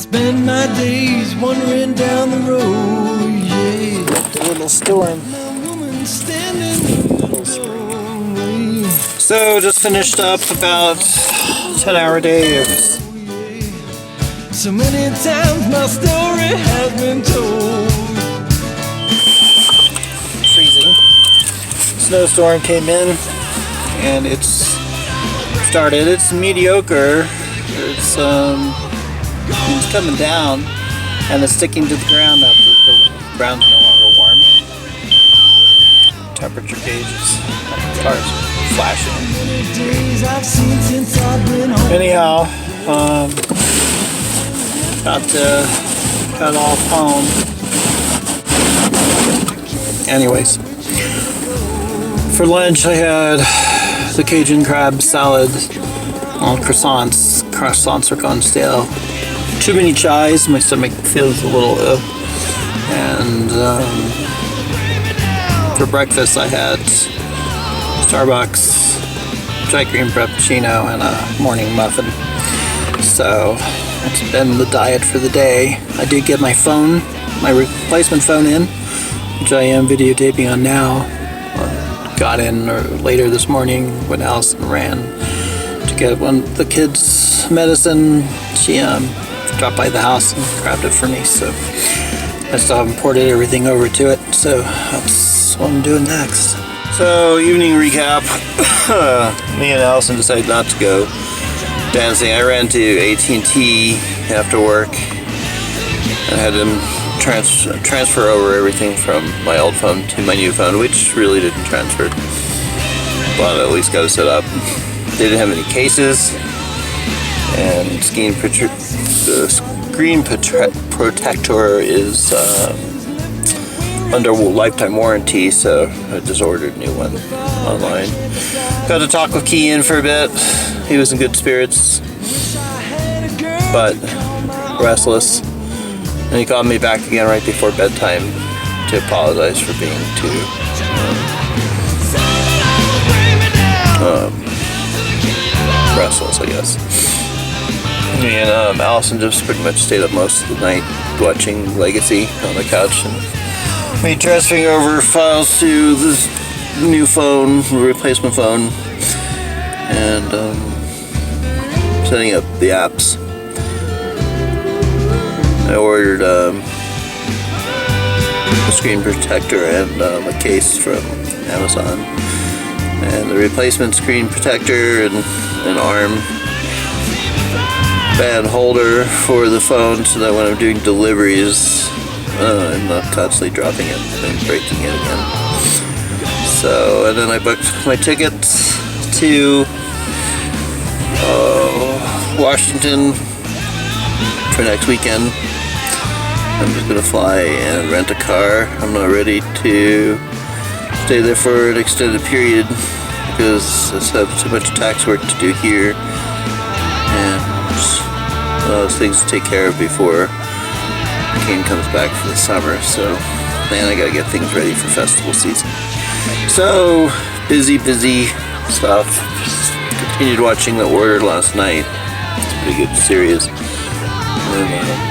spend my days wandering down the road, yeah. A little storm. So just finished up about 10-hour day of so many times my story has been told. freezing. Snowstorm came in and it's started. It's mediocre. It's coming down and it's sticking to the ground now. The ground's no longer warm. Temperature gauge is cars flashing. Anyhow, got to cut off home. Anyways, for lunch I had the Cajun crab salad on croissants. Croissants are gone stale. Too many chais, my stomach feels a little ill. And for breakfast I had Starbucks dry cream frappuccino and a morning muffin. So that's been the diet for the day. I did get my phone, my replacement phone in, which I am videotaping on now. Got in later this morning when Allison ran to get the kids' medicine. She dropped by the house and grabbed it for me, so I still haven't ported everything over to it, so that's what I'm doing next. So, evening recap. Me and Allison decided not to go dancing. I ran to AT&T after work. I had them transfer over everything from my old phone to my new phone, which really didn't transfer, but at least got it set up. They didn't have any cases, and the screen protector is under lifetime warranty, so I just ordered a new one online. Got to talk with Kean for a bit. He was in good spirits, but restless. And he called me back again right before bedtime to apologize for being too restless, I guess. Me and Allison just pretty much stayed up most of the night watching Legacy on the couch, and me transferring over files to this new phone, replacement phone, and setting up the apps. I ordered a screen protector and a case from Amazon, and the replacement screen protector and an arm band holder for the phone, so that when I'm doing deliveries I'm not constantly dropping it and breaking it again. So, and then I booked my tickets to Washington for next weekend. I'm just gonna fly and rent a car. I'm not ready to stay there for an extended period because I have too much tax work to do here and things to take care of before Kane comes back for the summer. So, man, I gotta get things ready for festival season. So, busy stuff. Continued watching The Order last night. It's a pretty good series. And,